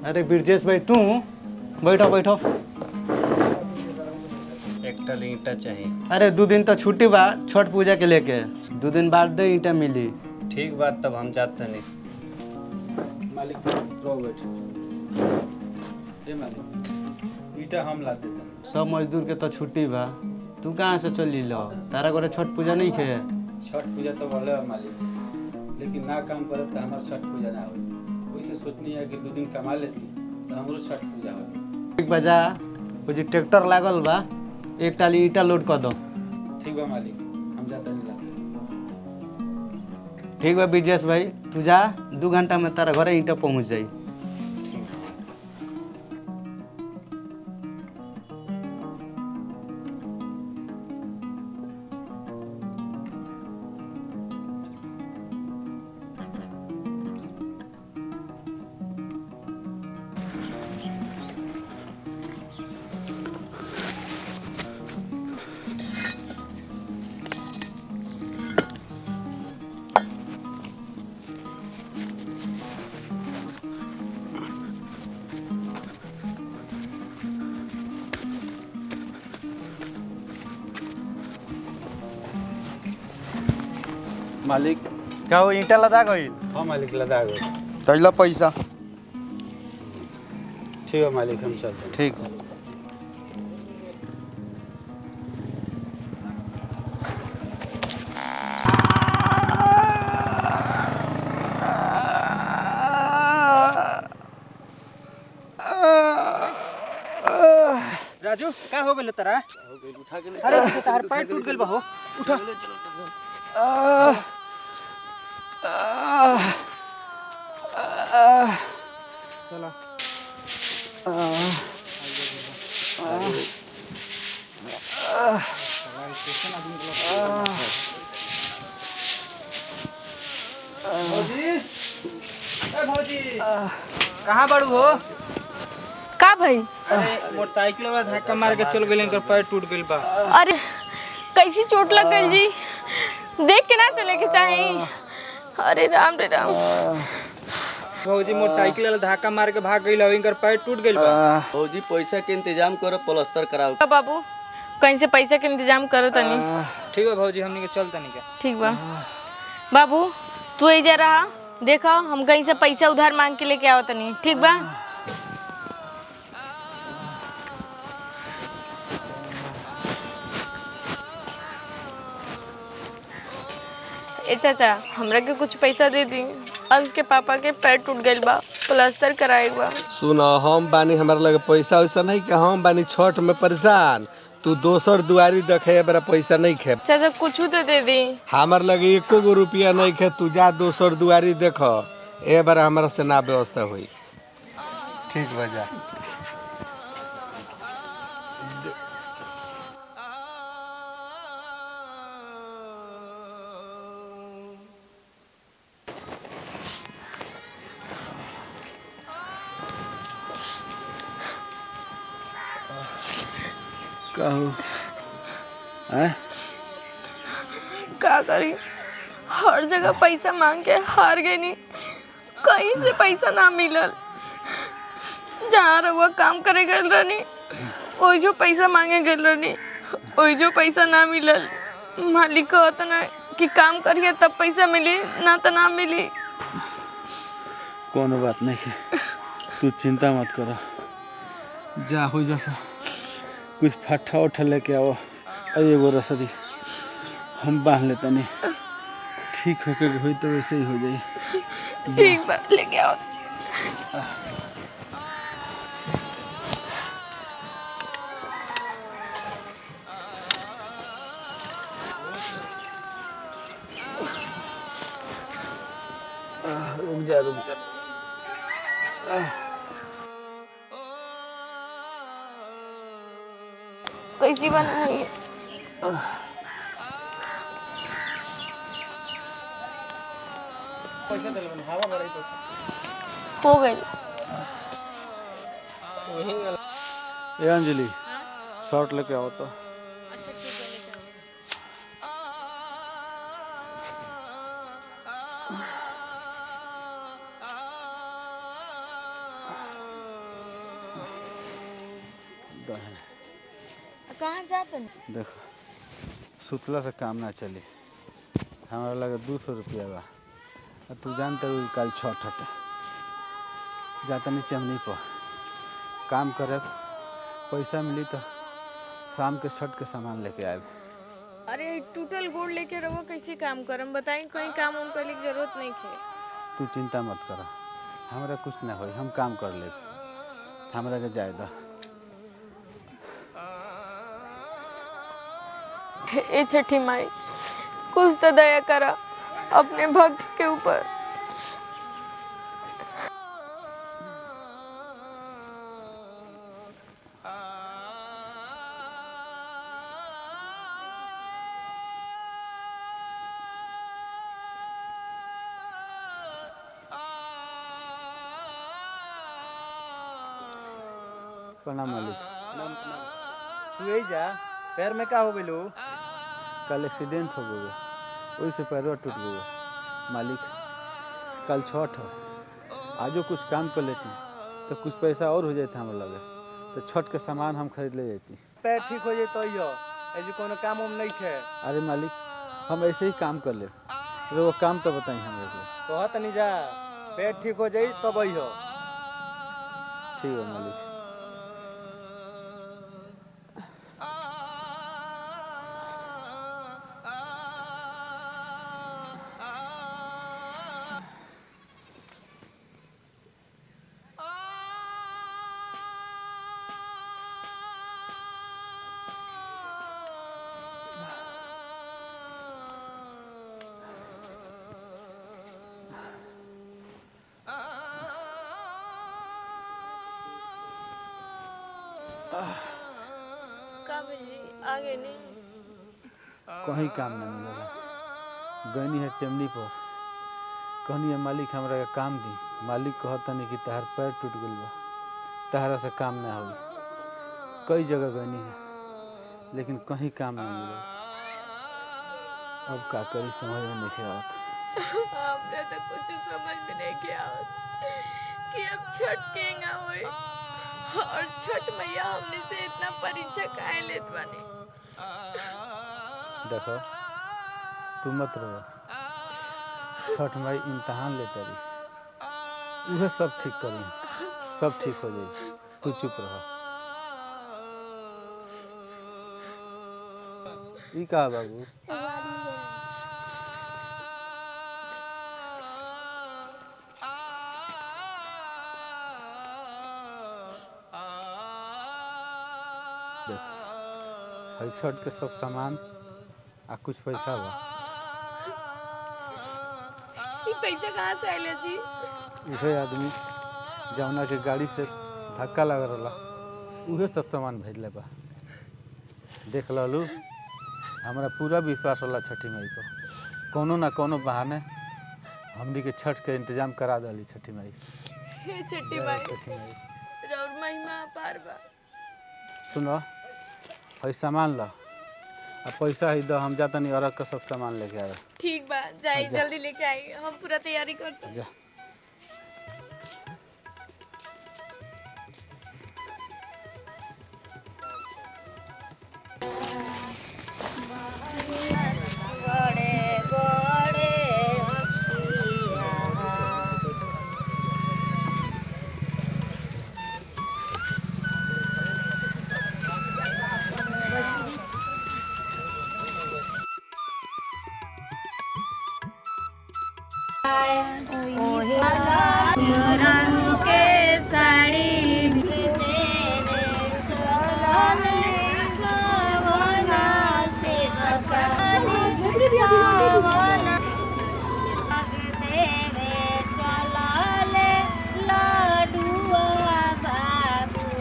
अरे ब्रजेश भाई तू बैठो बैठो। एक टल ईंटा चाहिए। अरे 2 दिन तो छुट्टी बा छठ पूजा के लेके, 2 दिन बाद दे ईंटा मिली। ठीक बात, तब हम जाते नहीं। मालिक रो बैठ। ए मालिक ईटा हम ला देते। सब मजदूर के तो छुट्टी बा, तू कहाँ से चली लो? तारा घरे छठ पूजा नहीं खे? छठ पूजा तो बोले मालिक, लेकिन ना काम करे तो हमार छठ पूजा ना हो। वैसे सोचनी है कि 2 दिन कमा लेती तो हमरो छठ पूजा हो। एक बजा वो जी ट्रैक्टर लागल बा, एक टाली ईंटा लोड कर दो। ठीक बा मालिक, हम जाते नहीं लाते। ठीक बा ब्रजेश भाई, तू जा, 2 घंटा में तारा घरे ईंटा पहुँच जाई। मालिक क्या वो ईंटा लदा गई? हाँ मालिक लदा गए। तैला पैसा। ठीक है मालिक, हम चलते हैं। ठीक। राजू का हो गइल तरा? अरे तार पैर टूट गइल बा हो। उठा। चलो। भौजी कहाँ बाड़ू हो? का भाई? अरे मोटरसाइकिल वाला धक्का मार के चल गइल, इनकर पैर टूट गइल बा। अरे कैसी चोट लग गई जी, देख के ना चले के चाहे। अरे राम रे राम। भौजी मोटरसाइकिल वाला धक्का मार के भाग गइल, इनकर पैर टूट गइल बा। फौजी पैसा के इंतजाम करो, प्लास्टर कराओ। बाबू कहीं से पैसा के इंतजाम करो तनी। ठीक बा भौजी, हमनी के चल तनी के। ठीक बा बाबू, तू ऐजा रहा, देखा हम कहीं से पैसा उधार मांग के लेके आओ तनी। ठीक बा? ए चाचा, हमरा के कुछ पैसा दे दी, अंश के पापा के पैर टूट गइल बा, प्लास्टर कराए बा। सुन, हम बानी, हमारे लगे पैसा वैसा नहीं कि हम बानी छठ में परेशान। तू दोसर दुआरी देखे, बड़ा पैसा नहीं खे। चाचा कुछ तो दे दी। हमारे लगे एको गो रुपया नहीं खे, तू जा दोसर दुआरी देख, ए बार हमारा से ना व्यवस्था हुई। ठीक बजा। का करी, हर जगह पैसा मांग के हार गई, नहीं कहीं से पैसा ना मिलल। जहाँ रहुआ काम करे गल रहनी, वही जो पैसा मांगे गल रहनी, वही जो पैसा ना मिलल। मालिक कहता ना कि काम करिए तब पैसा मिली, ना तो ना मिली। कोनो बात नहीं है, तू चिंता मत करो। जा हो जैसा कुछ फट्ठा उठा लेके आओ, एगो रसदी हम बांध लेते नहीं। ठीक होके हुई तो वैसे ही हो जाए। ठीक बा, लेके आओ। रुक जा रुक जा। कैसी बना है ये? हो गई। ए अंजलि, शॉर्ट लेके आओ तो। तनी देखो सुतला से काम ना चली। हमारा लगे 200 रुपया बा। आ तू जानते हो कल छठ हटे जाता नहीं चमनी पर काम करे पैसा मिली तो शाम के छठ के सामान लेके आए। अरे टूटल गोड़ लेके रहो कैसे काम करम बताई कोई काम उम करे की जरूरत नहीं है। तू चिंता मत कर हमरा कुछ ना होई हम काम कर ले हमरा के जाए दो। ए छठी माई कुछ तो दया करा अपने भक्त के ऊपर। प्रणाम मालिक। तू यही जा पैर में का हो गइलो? कल एक्सीडेंट हो गए वही से पैरवा टूट गए। मालिक कल छठ है आजो कुछ काम कर लेती तो कुछ पैसा और हो जाता हमारे लगे तो छठ के सामान हम खरीद ले जाती। पैर ठीक हो जाए तो यो ऐसे कोनो काम उम नहीं है। अरे मालिक हम ऐसे ही काम कर ले वो काम तो बताई हमें को। कहत नहीं जा पैर ठीक हो जाई तब अइहो। ठीक है मालिक। आगे नहीं कहीं काम ना मिलेगा। गनी है चमनी पर कहनी है मालिक हमरा के काम दी। मालिक कहता नहीं कि तहार पैर टूट गल बा तहरा से काम ना हो। कई जगह गनी है लेकिन कहीं काम ना मिले। अब का करी समझ में नहीं आवत। हमने तो कुछ समझ में नहीं किया कि अब छठ केंगा होए और छठ मैया हमने से इतना परीक्षा काहे लेत बानी। देखो तू मत रो छठ माई इम्तहान लेते रही वह सब ठीक करी सब ठीक हो जाए। तू चुप रहो। ई का बाबू हर छठ के सब सामान आ कुछ पैसा बा। ये पैसा कहाँ से आइले जी? इहे आदमी जौना के गाड़ी से धक्का लग रहा उहे सब सामान भेजले बा। देख ललू हमरा पूरा विश्वास होला छठी माई को कोनो ना कोनो बहाने हमनी के छठ के इंतजाम करा दली छठी माई। हे छठी माई छठी माई रौर महिमा अपार बा। सुनो है सामान ला आ पैसा ही दो हम जाता नहीं औरत का सब सामान लेके आए। ठीक बा जाई जल्दी लेके आई हम पूरा तैयारी करते। जा